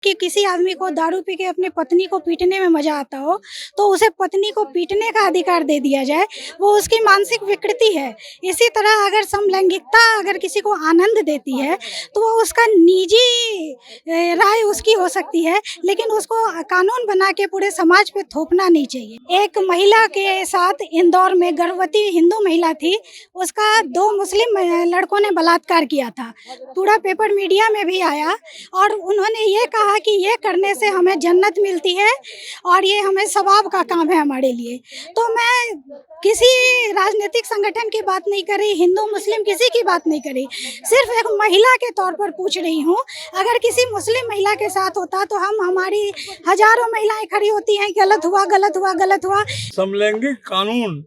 कि किसी आदमी को दारू पी के अपनी पत्नी को पीटने में मजा आता हो तो उसे पत्नी को पीटने का अधिकार दे दिया जाए, वो उसकी मानसिक विकृति है। इसी तरह अगर समलैंगिकता अगर किसी को आनंद देती है तो वो उसका निजी राय उसकी हो सकती है, लेकिन उसको कानून बना के पूरे समाज पे थोपना नहीं चाहिए। एक महिला के साथ इंदौर में गर्भवती हिंदू महिला थी, उसका 2 मुस्लिम लड़कों ने बलात्कार किया था। पूरा पेपर मीडिया में भी आया और उन्होंने ये कहा कि ये करने से हमें जन्नत मिलती है और ये हमें सवाब का काम है हमारे लिए। तो मैं किसी राजनीतिक संगठन की बात नहीं कर रही, हिंदू मुस्लिम किसी की बात नहीं कर रही, सिर्फ एक महिला के तौर पर पूछ रही हूँ। अगर किसी मुस्लिम महिला के साथ होता तो हमारी हजारों महिलाएं खड़ी होती हैं, गलत हुआ गलत हुआ गलत हुआ। समलैंगिक कानून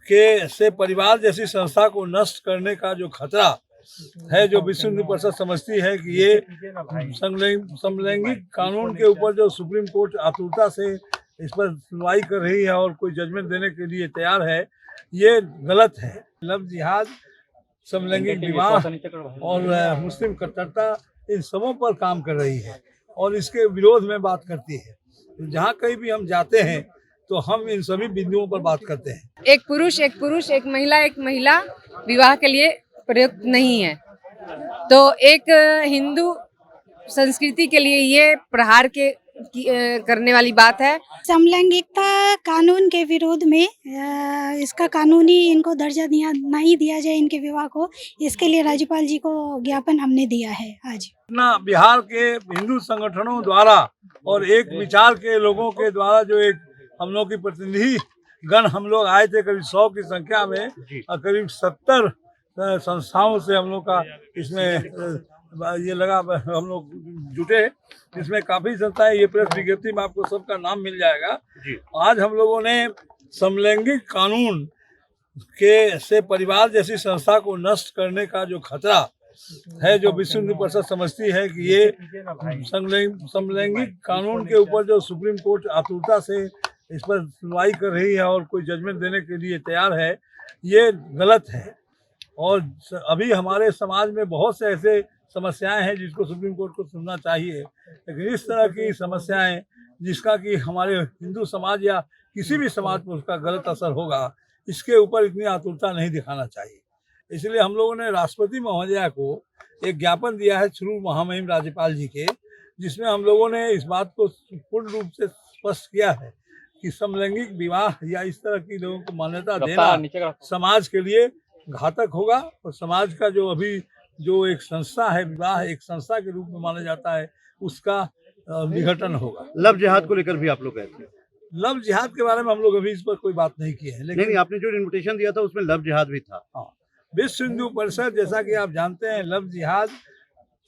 के से परिवार जैसी संस्था को नष्ट करने का जो खतरा है, जो विश्व हिंदू परिषद समझती है कि ये समलैंगिक कानून के ऊपर जो सुप्रीम कोर्ट आतुरता से इस पर सुनवाई कर रही है और कोई जजमेंट देने के लिए तैयार है, ये गलत है। लव जिहाद, समलैंगिक विवाह और मुस्लिम कट्टरता इन सबों पर काम कर रही है और इसके विरोध में बात करती है। तो जहाँ कहीं भी हम जाते हैं तो हम इन सभी बिंदुओं पर बात करते हैं। एक पुरुष एक महिला विवाह के लिए प्रयुक्त नहीं है, तो एक हिंदू संस्कृति के लिए ये प्रहार करने वाली बात है। समलैंगिकता कानून के विरोध में इसका कानूनी इनको दर्जा नहीं दिया जाए इनके विवाह को, इसके लिए राज्यपाल जी को ज्ञापन हमने दिया है आज। अपना बिहार के हिंदू संगठनों द्वारा और एक विचार के लोगों के द्वारा जो एक हम लोग की प्रतिनिधि गण हम लोग आए थे, करीब 100 की संख्या में और करीब 70 संस्थाओं से हम लोग का इसमें ये लगा, हम लोग जुटे, जिसमें काफी संस्थाएं, ये प्रेस विज्ञप्ति में आपको सबका नाम मिल जाएगा। आज हम लोगों ने समलैंगिक कानून के से परिवार जैसी संस्था को नष्ट करने का जो खतरा है, जो विश्व हिंदू परिषद समझती है कि ये समलैंगिक कानून के ऊपर जो सुप्रीम कोर्ट आतुरता से इस पर सुनवाई कर रही है और कोई जजमेंट देने के लिए तैयार है, ये गलत है। और अभी हमारे समाज में बहुत से ऐसे समस्याएं हैं जिसको सुप्रीम कोर्ट को सुनना चाहिए, लेकिन इस तरह की समस्याएं जिसका कि हमारे हिंदू समाज या किसी भी समाज पर उसका गलत असर होगा, इसके ऊपर इतनी आतुरता नहीं दिखाना चाहिए। इसलिए हम लोगों ने राष्ट्रपति महोदया को एक ज्ञापन दिया है थ्रू महामहिम राज्यपाल जी के, जिसमें हम लोगों ने इस बात को पूर्ण रूप से स्पष्ट किया है कि समलैंगिक विवाह या इस तरह की लोगों को मान्यता देना समाज के लिए घातक होगा और समाज का जो अभी जो एक संस्था है, विवाह एक संस्था के रूप में माना जाता है, उसका विघटन होगा। लव जिहाद को लेकर भी आप लोग कहते हैं? लव जिहाद के बारे में हम लोग अभी इस पर कोई बात नहीं की है, लेकिन नहीं, आपने जो इन्विटेशन दिया था उसमें लव जिहाद भी था। हाँ, विश्व हिंदू परिषद, जैसा कि आप जानते हैं, लव जिहाद,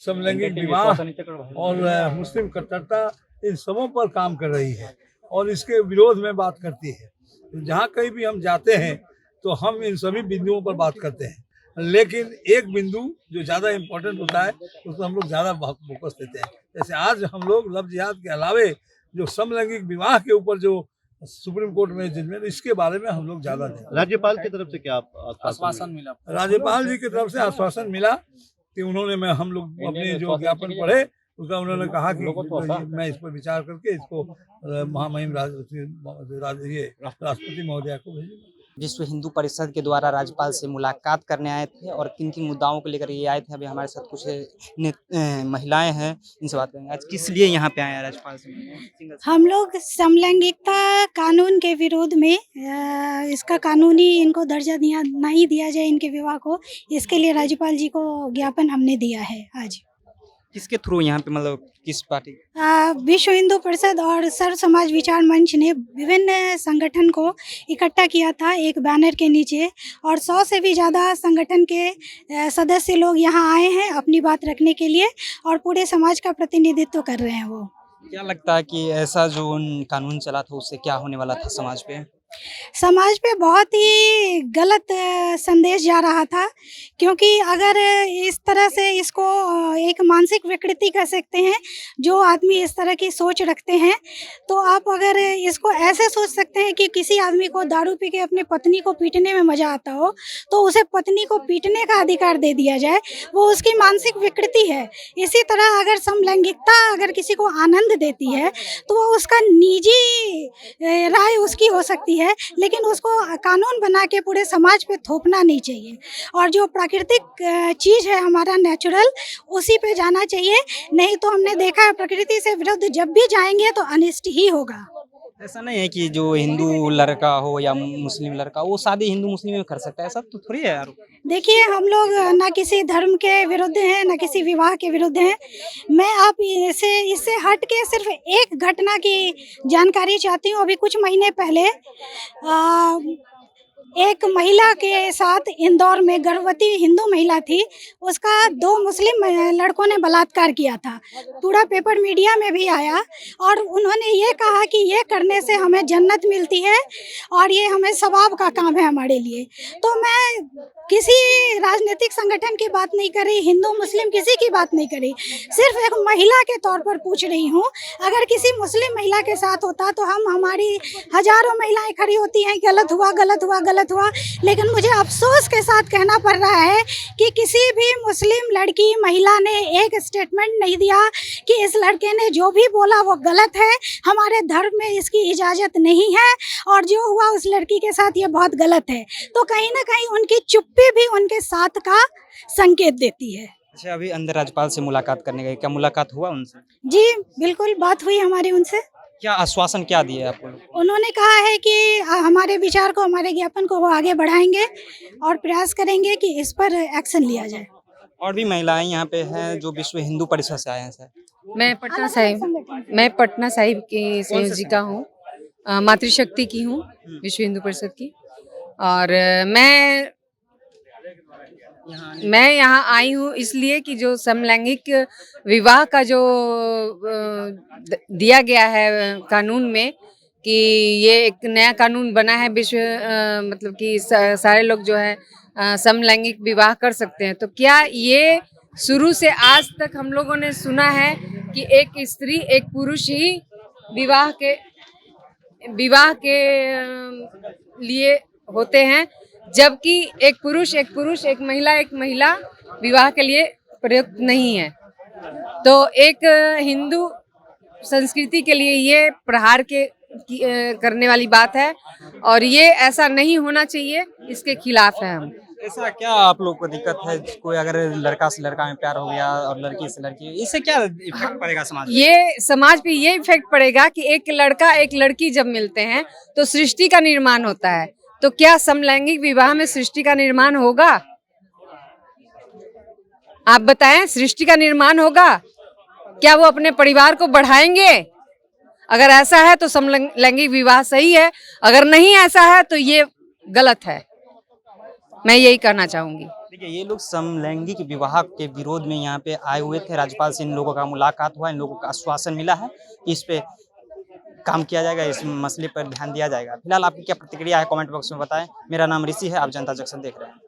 समलैंगिक विवाह और मुस्लिम कट्टरता इन सबों पर काम कर रही है और इसके विरोध में बात करती है। तो जहाँ कहीं भी हम जाते हैं तो हम इन सभी बिंदुओं पर बात करते हैं, लेकिन एक बिंदु जो ज़्यादा इम्पोर्टेंट होता है उसको हम लोग ज़्यादा फोकस देते हैं। जैसे आज हम लोग लव जिहाद के अलावे जो समलैंगिक विवाह के ऊपर जो सुप्रीम कोर्ट में जजमेंट, इसके बारे में हम लोग ज़्यादा दें। राज्यपाल की तरफ से क्या आश्वासन मिला? राज्यपाल जी की तरफ से आश्वासन मिला कि उन्होंने हम लोग अपने जो ज्ञापन पढ़े उसका उन्होंने कहा कि मैं इस पर विचार करके इसको महामहिम राष्ट्रपति महोदया को भेजूंगा। विश्व हिंदू परिषद के द्वारा राज्यपाल से मुलाकात करने आए थे और किन किन मुद्दाओं को लेकर ये आए थे, अभी हमारे साथ कुछ महिलाएं हैं, इनसे बात करेंगे। आज किस लिए यहाँ पे आए हैं राज्यपाल से? हम लोग समलैंगिकता कानून के विरोध में इसका कानूनी इनको दर्जा नहीं दिया जाए इनके विवाह को, इसके लिए राज्यपाल जी को ज्ञापन हमने दिया है आज। किसके थ्रू यहाँ पे, मतलब किस पार्टी? विश्व हिंदू परिषद और सर्व समाज विचार मंच ने विभिन्न संगठन को इकट्ठा किया था एक बैनर के नीचे, और 100 से भी ज़्यादा संगठन के सदस्य लोग यहाँ आए हैं अपनी बात रखने के लिए और पूरे समाज का प्रतिनिधित्व कर रहे हैं। वो क्या लगता है कि ऐसा जो कानून चला था उससे क्या होने वाला था समाज पे? समाज पे बहुत ही गलत संदेश जा रहा था, क्योंकि अगर इस तरह से इसको एक मानसिक विकृति कह सकते हैं, जो आदमी इस तरह की सोच रखते हैं, तो आप अगर इसको ऐसे सोच सकते हैं कि किसी आदमी को दारू पी के अपनी पत्नी को पीटने में मज़ा आता हो, तो उसे पत्नी को पीटने का अधिकार दे दिया जाए, वो उसकी मानसिक विकृति है। इसी तरह अगर समलैंगिकता अगर किसी को आनंद देती है, तो वो उसका निजी राय उसकी हो सकती है, लेकिन उसको कानून बना के पूरे समाज पे थोपना नहीं चाहिए। और जो प्राकृतिक चीज़ है हमारा नेचुरल, उसी पे जाना चाहिए। नहीं तो हमने देखा है प्रकृति से विरुद्ध जब भी जाएंगे तो अनिष्ट ही होगा। ऐसा नहीं है कि जो हिंदू लड़का हो या मुस्लिम लड़का वो शादी हिंदू मुस्लिम में कर सकता है, ऐसा तो थोड़ी है यार। देखिए, हम लोग ना किसी धर्म के विरुद्ध हैं, ना किसी विवाह के विरुद्ध हैं। मैं आप इससे हट के सिर्फ एक घटना की जानकारी चाहती हूँ। अभी कुछ महीने पहले एक महिला के साथ इंदौर में, गर्भवती हिंदू महिला थी, उसका 2 मुस्लिम लड़कों ने बलात्कार किया था। पूरा पेपर मीडिया में भी आया और उन्होंने ये कहा कि ये करने से हमें जन्नत मिलती है और ये हमें सवाब का काम है हमारे लिए। तो मैं किसी राजनीतिक संगठन की बात नहीं कर रही, हिंदू मुस्लिम किसी की बात नहीं कर रही, सिर्फ एक महिला के तौर पर पूछ रही हूँ। अगर किसी मुस्लिम महिला के साथ होता तो हमारी हजारों महिलाएं खड़ी होती हैं, गलत हुआ गलत हुआ गलत हुआ। लेकिन मुझे अफसोस के साथ कहना पड़ रहा है कि किसी भी मुस्लिम लड़की महिला ने एक स्टेटमेंट नहीं दिया कि इस लड़के ने जो भी बोला वो गलत है, हमारे धर्म में इसकी इजाज़त नहीं है और जो हुआ उस लड़की के साथ ये बहुत गलत है। तो कहीं ना कहीं उनकी चुप्पी भी उनके साथ का संकेत देती है। अच्छा, अभी अंदर राज्यपाल से मुलाकात करने गए, क्या मुलाकात हुआ उनसे? जी बिल्कुल, बात हुई हमारी उनसे। क्या आश्वासन क्या दिए आपको? उन्होंने कहा है कि हमारे विचार को, हमारे ज्ञापन को वो आगे बढ़ाएंगे और प्रयास करेंगे कि इस पर एक्शन लिया जाए। और भी महिलाएं यहाँ पे हैं जो विश्व हिंदू परिषद से आए हैं सर। मैं पटना साहिब की संयोजिका हूँ, मातृशक्ति की हूँ, विश्व हिंदू परिषद की। और मैं यहाँ आई हूँ इसलिए कि जो समलैंगिक विवाह का जो दिया गया है कानून में, कि ये एक नया कानून बना है विश्व, मतलब कि सारे लोग जो है समलैंगिक विवाह कर सकते हैं। तो क्या ये शुरू से आज तक हम लोगों ने सुना है कि एक स्त्री एक पुरुष ही विवाह के लिए होते हैं, जबकि एक पुरुष एक महिला विवाह के लिए प्रयुक्त नहीं है। तो एक हिंदू संस्कृति के लिए ये प्रहार करने वाली बात है और ये ऐसा नहीं होना चाहिए, इसके खिलाफ है हम। ऐसा क्या आप लोग को दिक्कत है? कोई अगर लड़का से लड़का में प्यार हो गया और लड़की से लड़की, इससे क्या इफेक्ट पड़ेगा समाज पे? ये समाज पे ये इफेक्ट पड़ेगा कि एक लड़का एक लड़की जब मिलते हैं तो सृष्टि का निर्माण होता है। तो क्या समलैंगिक विवाह में सृष्टि का निर्माण होगा? आप बताएं, सृष्टि का निर्माण होगा? क्या वो अपने परिवार को बढ़ाएंगे? अगर ऐसा है तो समलैंगिक विवाह सही है, अगर नहीं ऐसा है तो ये गलत है। मैं यही कहना चाहूंगी। देखिए, ये लोग समलैंगिक विवाह के विरोध में यहाँ पे आए हुए थे। राज्यपाल से इन लोगों का मुलाकात हुआ, इन लोगों का आश्वासन मिला है कि इस पे काम किया जाएगा, इस मसले पर ध्यान दिया जाएगा। फिलहाल आपकी क्या प्रतिक्रिया है कमेंट बॉक्स में बताएं। मेरा नाम ऋषि है, आप जनता जंक्शन देख रहे हैं।